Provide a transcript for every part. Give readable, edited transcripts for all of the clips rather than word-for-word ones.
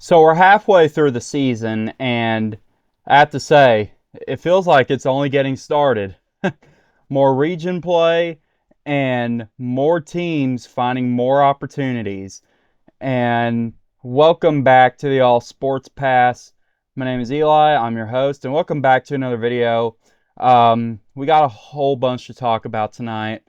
So we're halfway through the season, and I have to say, it feels like it's only getting started. More region play and more teams finding more opportunities. And welcome back to the All Sports Pass. My name is Eli. I'm your host, and welcome back to another video. We got a whole bunch to talk about tonight.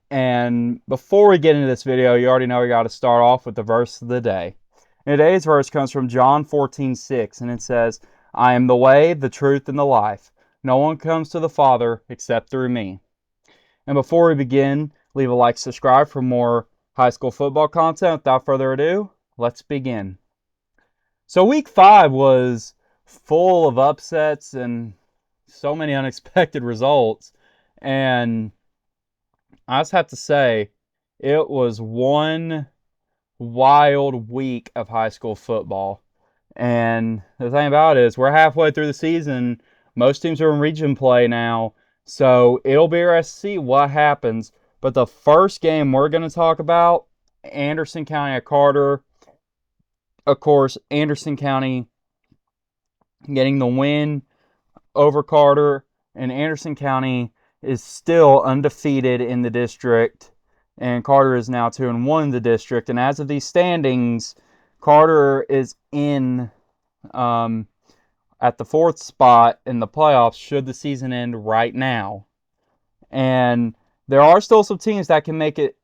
And before we get into this video, you already know we got to start off with the verse of the day. And today's verse comes from John 14:6, and it says, I am the way, the truth, and the life. No one comes to the Father except through me. And before we begin, leave a like, subscribe for more high school football content. Without further ado, let's begin. So week 5 was full of upsets and so many unexpected results. And I just have to say, it was one wild week of high school football. And the thing about it is, we're halfway through the season. Most teams are in region play now. So it'll be interesting to see what happens. But the first game we're going to talk about, Anderson County at Carter. Of course, Anderson County getting the win over Carter. And Anderson County is still undefeated in the district. And Carter is now 2-1 in the district. And as of these standings, Carter is in at the 4th spot in the playoffs should the season end right now. And there are still some teams that can make it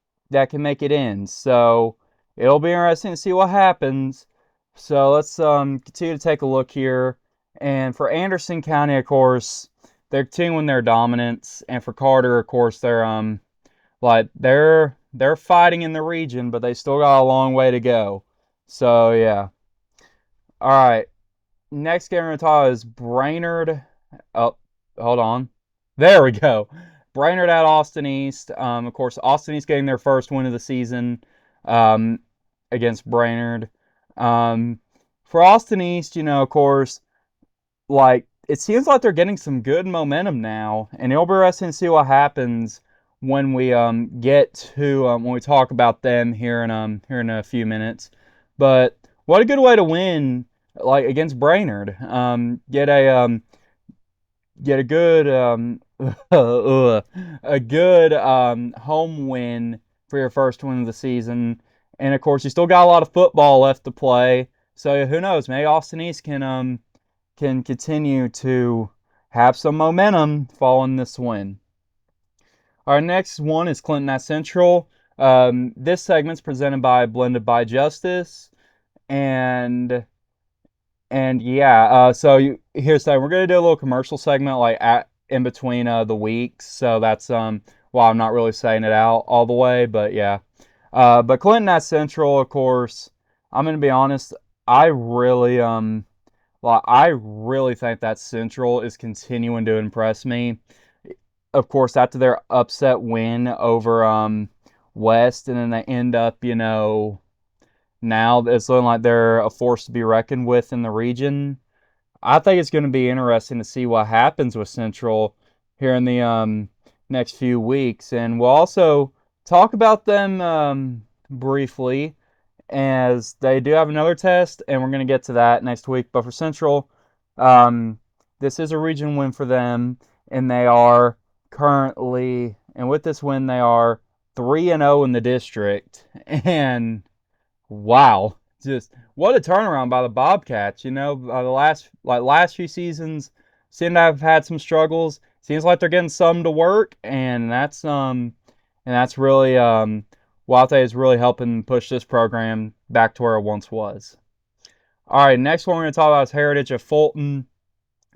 in. So it'll be interesting to see what happens. So let's continue to take a look here. And for Anderson County, of course, they're continuing their dominance. And for Carter, of course, they're fighting in the region, but they still got a long way to go. So yeah. All right. Next game we're going to talk is Brainerd. Oh, hold on. There we go. Brainerd at Austin East. Of course, Austin East getting their first win of the season against Brainerd. For Austin East, of course, it seems like they're getting some good momentum now, and it'll be interesting to see what happens when we get to when we talk about them here in a few minutes. But what a good way to win against Brainerd. Get a good a good home win for your first win of the season. And of course, you still got a lot of football left to play. So who knows? Maybe Austin East can continue to have some momentum following this win. Our next one is Clinton at Central. This segment's presented by Blended by Justice. And yeah, so here's that. We're gonna do a little commercial segment in between the weeks. So that's why I'm not really saying it out all the way, but yeah. But Clinton at Central, of course, I'm gonna be honest. I really think that Central is continuing to impress me. Of course, after their upset win over West, and then they end up, now it's looking like they're a force to be reckoned with in the region. I think it's going to be interesting to see what happens with Central here in the next few weeks. And we'll also talk about them briefly, as they do have another test, and we're going to get to that next week. But for Central, this is a region win for them, and they are currently, and with this win, they are 3-0 in the district. And wow, just what a turnaround by the Bobcats. The last few seasons seem to have had some struggles. Seems like they're getting some to work, and that's really Wate is really helping push this program back to where it once was. All right, next one we're going to talk about is Heritage of Fulton.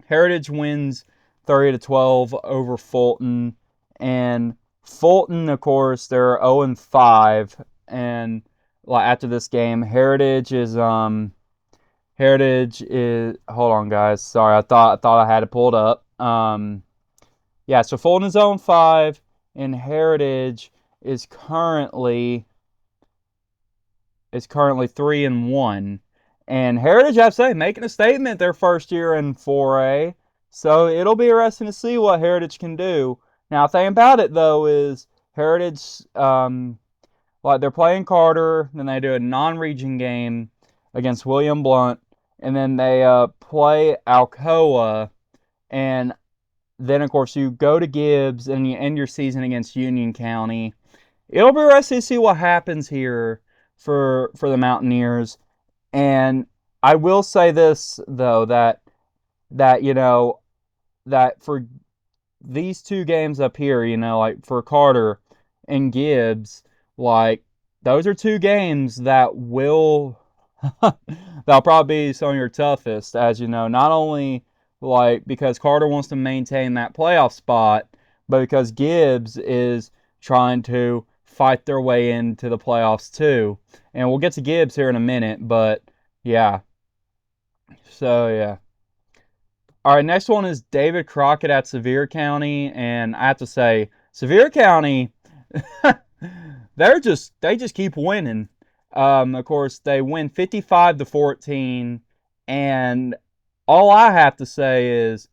Heritage wins 30-12 over Fulton, and Fulton, of course, they're 0-5, and after this game, Heritage is hold on, guys, sorry, I thought I had it pulled up. Yeah, so Fulton is 0-5, and Heritage is currently 3-1. And Heritage, I have to say, making a statement their first year in 4A. So it'll be interesting to see what Heritage can do. Now, the thing about it, though, is Heritage, they're playing Carter, then they do a non-region game against William Blount, and then they play Alcoa, and then of course you go to Gibbs and you end your season against Union County. It'll be interesting to see what happens here for the Mountaineers. And I will say this though, that that for these two games up here, like for Carter and Gibbs, like those are two games that will that'll probably be some of your toughest, as you know, not only like because Carter wants to maintain that playoff spot, but because Gibbs is trying to fight their way into the playoffs too. And we'll get to Gibbs here in a minute, but yeah. So yeah. All right, next one is David Crockett at Sevier County, and I have to say, Sevier County, they just keep winning. Of course, they win 55-14, and all I have to say is,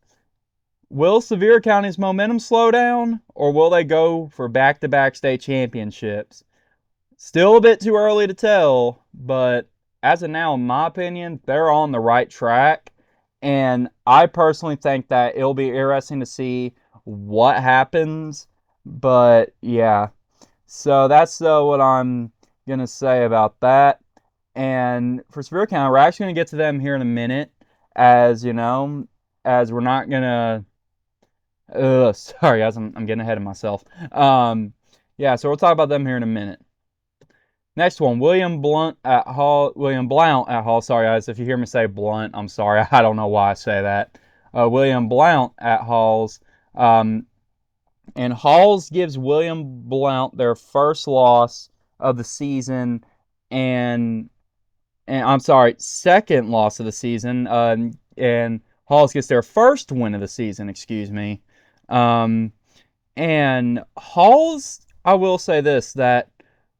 will Sevier County's momentum slow down, or will they go for back-to-back state championships? Still a bit too early to tell, but as of now, in my opinion, they're on the right track. And I personally think that it'll be interesting to see what happens. But yeah, so that's what I'm going to say about that. And for Sevier County, we're actually going to get to them here in a minute, as you know, as we're not going to. Sorry, guys, I'm getting ahead of myself. Yeah, so we'll talk about them here in a minute. Next one, William Blount at Hall. Sorry, guys, if you hear me say Blunt, I'm sorry. I don't know why I say that. William Blount at Halls. And Halls gives William Blount their first loss of the season, and I'm sorry, second loss of the season. And Halls gets their first win of the season. Excuse me. And Halls, I will say this, that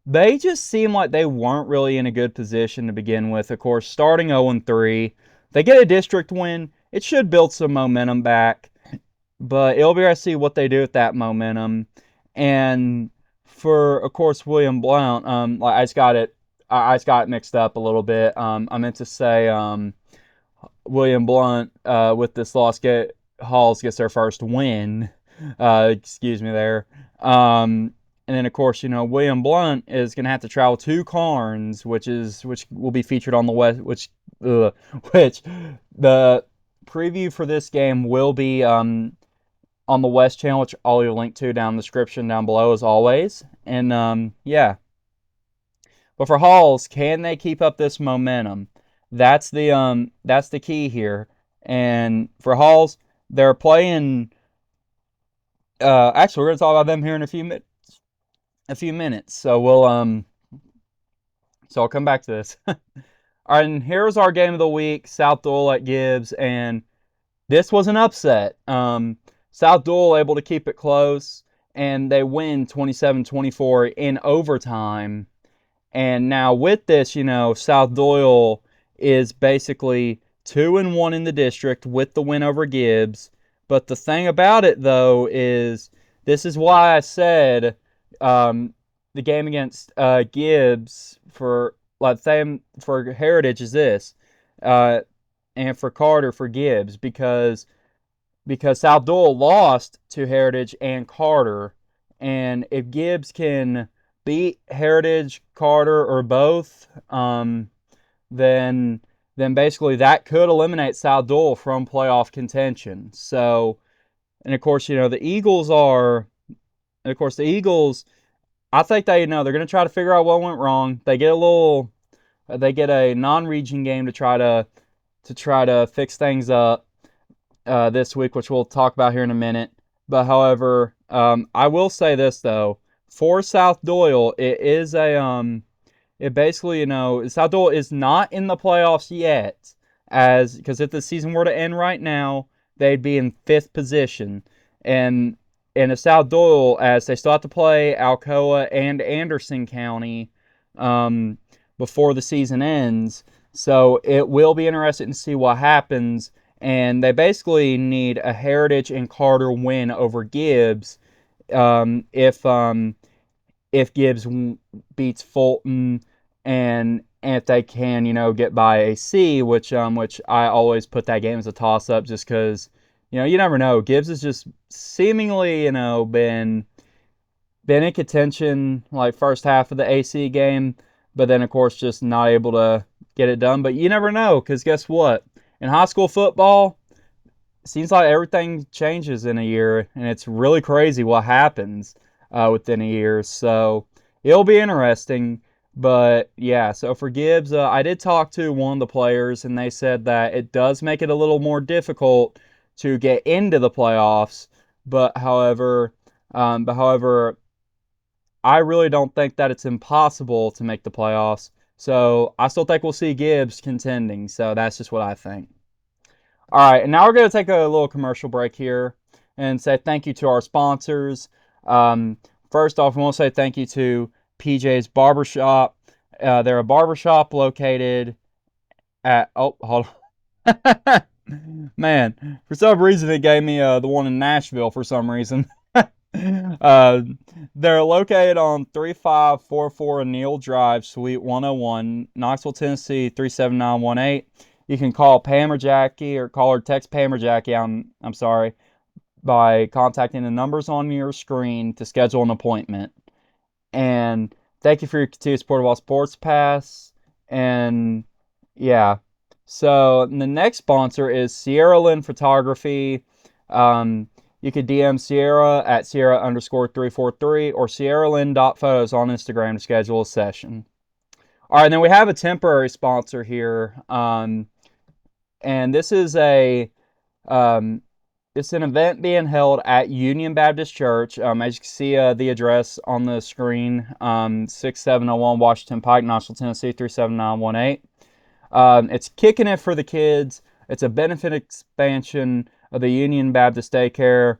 they just seem like they weren't really in a good position to begin with. Of course, starting 0-3, they get a district win. It should build some momentum back, but it'll be interesting to see what they do with that momentum. And for, of course, William Blount, I just got it mixed up a little bit. I meant to say William Blount with this loss, Halls gets their first win. Excuse me there. And then, of course, William Blount is going to have to travel to Karns, which will be featured on the West, which the preview for this game will be on the West channel, which I'll leave a link to down in the description down below as always. And yeah. But for Halls, can they keep up this momentum? That's the key here. And for Halls, they're playing. Actually, we're going to talk about them here in a few minutes. So so I'll come back to this. All right, and here's our game of the week: South Doyle at Gibbs, and this was an upset. South Doyle able to keep it close, and they win 27-24 in overtime. And now with this, South Doyle is basically 2-1 in the district with the win over Gibbs. But the thing about it, though, is this is why I said the game against Gibbs for Heritage is this, and for Carter for Gibbs because South Doyle lost to Heritage and Carter, and if Gibbs can beat Heritage, Carter, or both, then basically that could eliminate South Doyle from playoff contention. So, and of course, the Eagles I think they're going to try to figure out what went wrong. They get a non-region game to try to fix things up this week, which we'll talk about here in a minute. But however, I will say this though, for South Doyle, it basically, South Doyle is not in the playoffs yet, because if the season were to end right now, they'd be in 5th position. And if South Doyle, as they still have to play Alcoa and Anderson County before the season ends, so it will be interesting to see what happens. And they basically need a Heritage and Carter win over Gibbs if Gibbs beats Fulton, and and if they can, get by AC, which I always put that game as a toss up, just because, you never know. Gibbs has just seemingly, been in contention like first half of the AC game, but then of course just not able to get it done. But you never know, because guess what? In high school football, it seems like everything changes in a year, and it's really crazy what happens within a year. So it'll be interesting. But yeah, so for Gibbs, I did talk to one of the players, and they said that it does make it a little more difficult to get into the playoffs. But however, I really don't think that it's impossible to make the playoffs. So I still think we'll see Gibbs contending. So that's just what I think. All right, and now we're going to take a little commercial break here and say thank you to our sponsors. Um, First off, we want to say thank you to PJ's Barbershop. They're a barbershop located at, oh, hold on. Man, for some reason it gave me the one in Nashville for some reason. uh, they're located on 3544 Neal Drive, Suite 101, Knoxville, Tennessee 37918. You can call Pam or Jackie, or call or text Pam or Jackie. I'm sorry, by contacting the numbers on your screen to schedule an appointment. And thank you for your continued support of All Sports Pass. And yeah, so the next sponsor is Sierra Lynn Photography. You could DM Sierra at Sierra_343 or SierraLynn.photos on Instagram to schedule a session. All right, then we have a temporary sponsor here. And this is um, it's an event being held at Union Baptist Church. As you can see, the address on the screen, 6701 Washington Pike, Knoxville, Tennessee 37918. It's Kicking It for the Kids. It's a benefit expansion of the Union Baptist Daycare,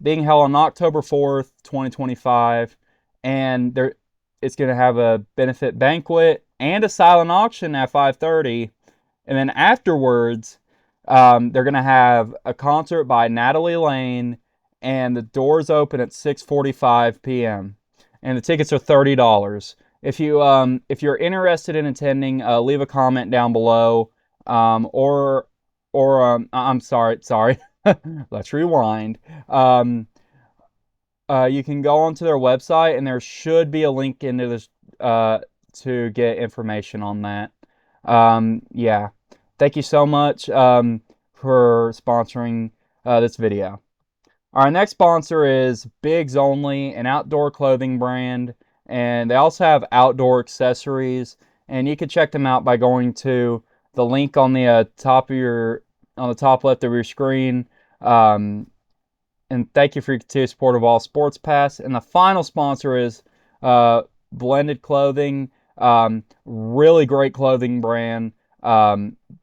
being held on October 4th, 2025. And it's going to have a benefit banquet and a silent auction at 5:30. And then afterwards, they're going to have a concert by Natalie Lane, and the doors open at 6:45 p.m. And the tickets are $30. If you're interested in attending, leave a comment down below, or I'm sorry. Let's rewind. You can go onto their website, and there should be a link into this to get information on that. Yeah. Thank you so much for sponsoring this video. Our next sponsor is Bigs Only, an outdoor clothing brand, and they also have outdoor accessories. And you can check them out by going to the link on the top left of your screen. And thank you for your continued support of All Sports Pass. And the final sponsor is Blended Clothing, really great clothing brand.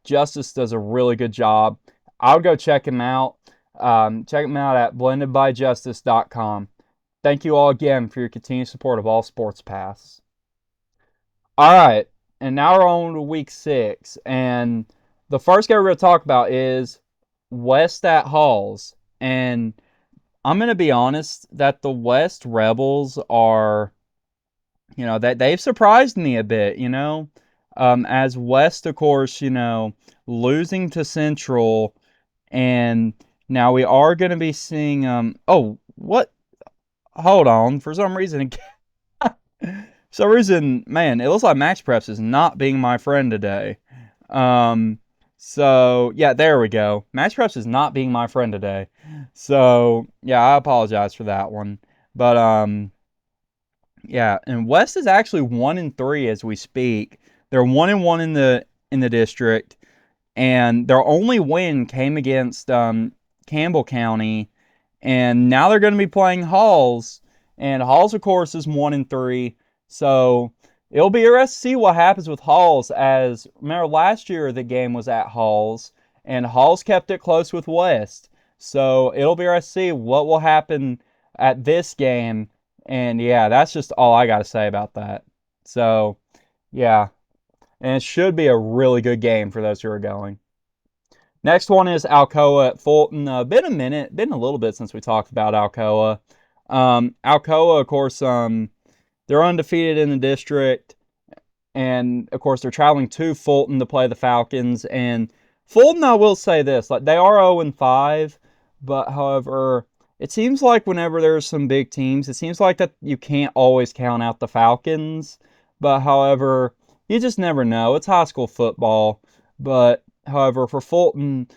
Justice does a really good job. I would go check him out. Check him out at blendedbyjustice.com. Thank you all again for your continued support of All Sports Pass. All right, and now we're on to week 6, and the first game we're going to talk about is West at Halls. And I'm going to be honest that the West Rebels are, that they've surprised me a bit, as West, of course, losing to Central, and now we are going to be seeing, oh, what? Hold on, for some reason, man, it looks like MaxPreps is not being my friend today. So, yeah, there we go. MaxPreps is not being my friend today. So, yeah, I apologize for that one. But, yeah, and West is actually 1-3 as we speak. They're 1-1 in the district, and their only win came against Campbell County, and now they're going to be playing Halls, and Halls, of course, is 1-3. So it'll be interesting to see what happens with Halls. As remember, last year the game was at Halls, and Halls kept it close with West. So it'll be interesting to see what will happen at this game. And yeah, that's just all I got to say about that. So yeah, and it should be a really good game for those who are going. Next one is Alcoa at Fulton. Been a little bit since we talked about Alcoa. Alcoa, of course, they're undefeated in the district, And of course, they're traveling to Fulton to play the Falcons. And Fulton, I will say this, like they are 0-5, but however, it seems like whenever there's some big teams, it seems like that you can't always count out the Falcons. But however, you just never know. It's high school football. But however, for Fulton,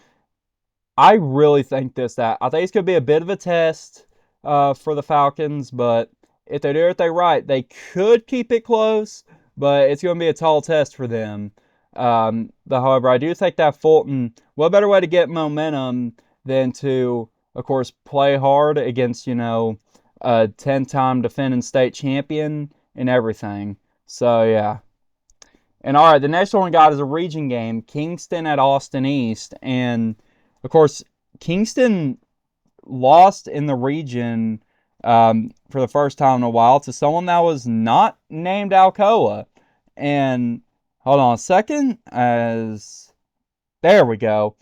I really think that I think it's going to be a bit of a test for the Falcons, but if they do everything right, they could keep it close, but it's going to be a tall test for them. But however, I do think that Fulton, what better way to get momentum than to, of course, play hard against, a 10-time defending state champion and everything. So, yeah. And all right, the next one we got is a region game, Kingston at Austin East. And of course, Kingston lost in the region for the first time in a while to someone that was not named Alcoa. And hold on a second, as there we go.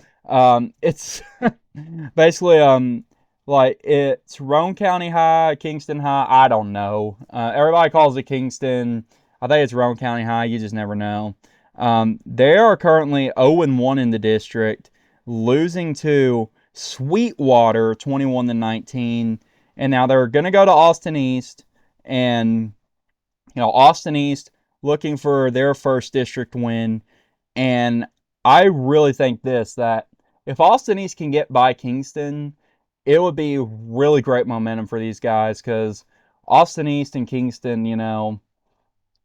It's basically like it's Roane County High, Kingston High. I don't know. Everybody calls it Kingston. I think it's Roane County High. You just never know. They are currently 0-1 in the district, losing to Sweetwater 21-19, and now they're going to go to Austin East, and Austin East looking for their first district win, and I really think that if Austin East can get by Kingston, it would be really great momentum for these guys because Austin East and Kingston,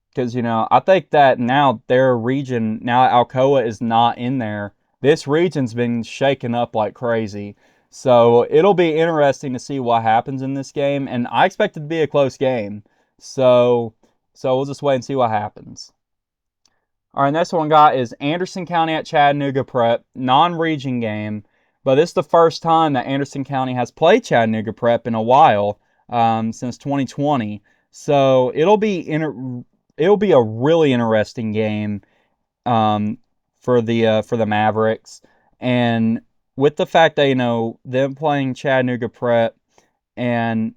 because, I think that now their region, now Alcoa is not in there. This region's been shaken up like crazy. So it'll be interesting to see what happens in this game. And I expect it to be a close game. So we'll just wait and see what happens. All right, next one we got is Anderson County at Chattanooga Prep, non-region game. But this is the first time that Anderson County has played Chattanooga Prep in a while, since 2020. So it'll be a really interesting game for the Mavericks, and with the fact that them playing Chattanooga Prep, and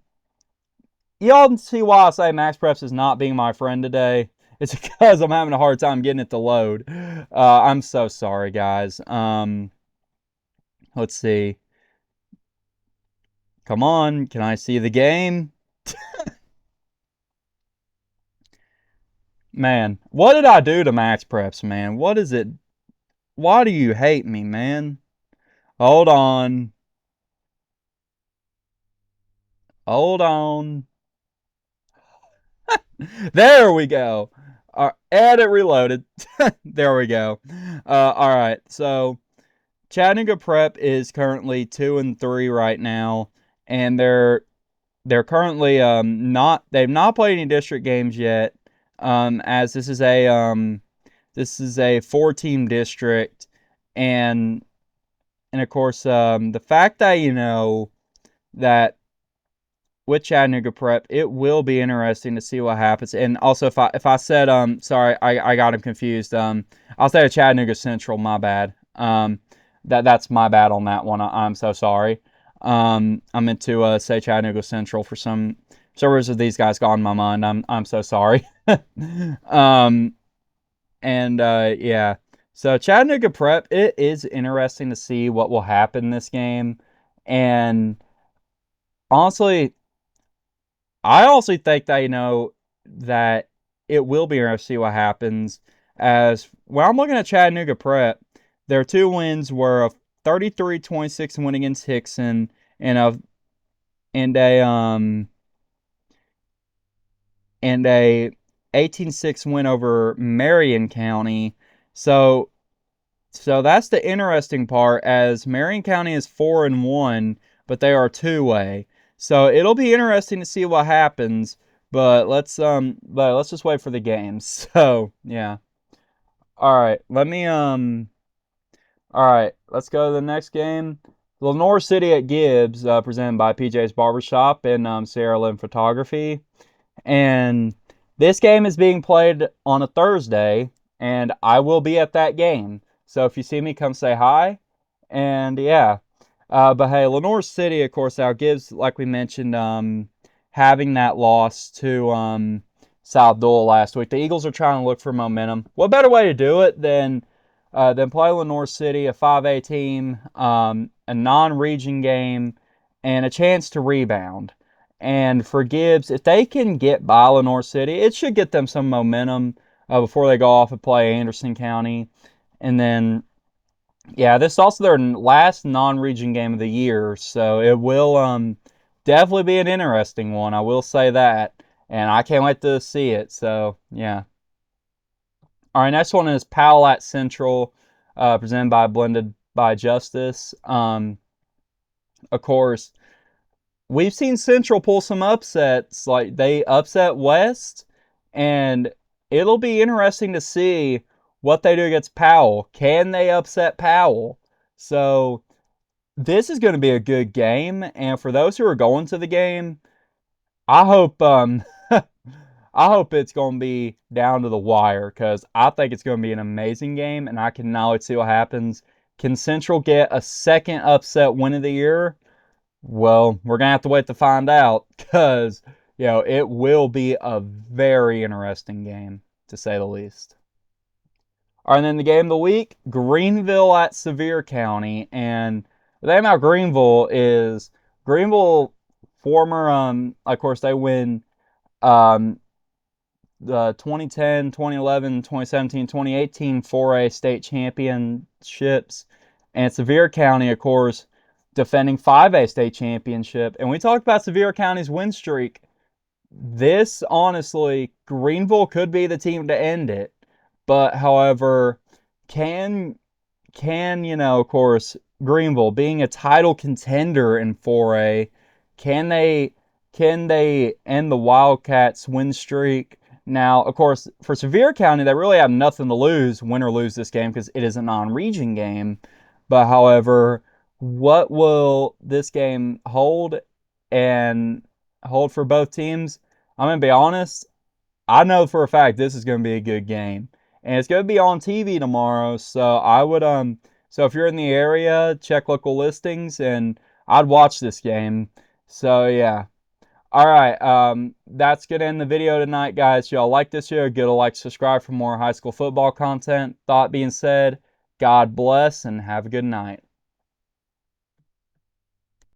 y'all see why I say Max Preps is not being my friend today. It's because I'm having a hard time getting it to load. I'm so sorry, guys. Let's see. Come on, can I see the game? Man, what did I do to Max Preps, man? What is it? Why do you hate me, man? Hold on. Hold on. There we go. Edit reloaded. There we go. All right. So Chattanooga Prep is currently 2-3 right now, and they're currently they've not played any district games yet. As this is a 4-team district, and of course the fact that that with Chattanooga Prep, it will be interesting to see what happens. And also, if I said sorry, I got him confused. I'll say Chattanooga Central. My bad. That's my bad on that one. I'm so sorry. I meant to say Chattanooga Central for some reason. These guys got in my mind. I'm so sorry. And yeah. So Chattanooga Prep, it is interesting to see what will happen in this game. And honestly, I also think that that it will be interesting to see what happens. As when I'm looking at Chattanooga Prep, their two wins were a 33-26 win against Hickson and a 18-6 win over Marion County. So that's the interesting part, as Marion County is 4-1, but they are two-way. So it'll be interesting to see what happens, but let's just wait for the games. So, yeah. All right, let's go to the next game. Lenoir City at Gibbs, presented by PJ's Barbershop and Sierra Lynn Photography. And this game is being played on a Thursday, and I will be at that game. So if you see me, come say hi. And yeah. But hey, Lenoir City, of course, now Gibbs, like we mentioned, having that loss to South Duel last week. The Eagles are trying to look for momentum. What better way to do it than play Lenore City, a 5A team, a non-region game, and a chance to rebound. And for Gibbs, if they can get by Lenore City, it should get them some momentum before they go off and play Anderson County. And then, yeah, this is also their last non-region game of the year, so it will definitely be an interesting one. I will say that, and I can't wait to see it. So, yeah. All right, next one is Powell at Central, presented by Blended by Justice. Of course, we've seen Central pull some upsets, like they upset West, and it'll be interesting to see what they do against Powell. Can they upset Powell? So this is going to be a good game, and for those who are going to the game, I hope I hope it's going to be down to the wire because I think it's going to be an amazing game, and I cannot wait to see what happens. Can Central get a second upset win of the year? Well, we're going to have to wait to find out because, it will be a very interesting game, to say the least. All right, and then the game of the week, Greenville at Sevier County. And the thing about Greenville is Greenville, former, of course, they win um, the 2010, 2011, 2017, 2018 4A state championships. And Sevier County, of course, defending 5A state championship. And we talked about Sevier County's win streak. This, honestly, Greenville could be the team to end it. But, however, can, of course, Greenville, being a title contender in 4A, can they end the Wildcats' win streak? Now, of course, for Sevier County, they really have nothing to lose, win or lose this game, because it is a non-region game. But, however, what will this game hold for both teams? I'm going to be honest, I know for a fact this is going to be a good game. And it's going to be on TV tomorrow, so I would so if you're in the area, check local listings and I'd watch this game. So yeah. All right, that's going to end the video tonight, guys. Y'all like this video, get a like, subscribe for more high school football content. That being said, God bless and have a good night.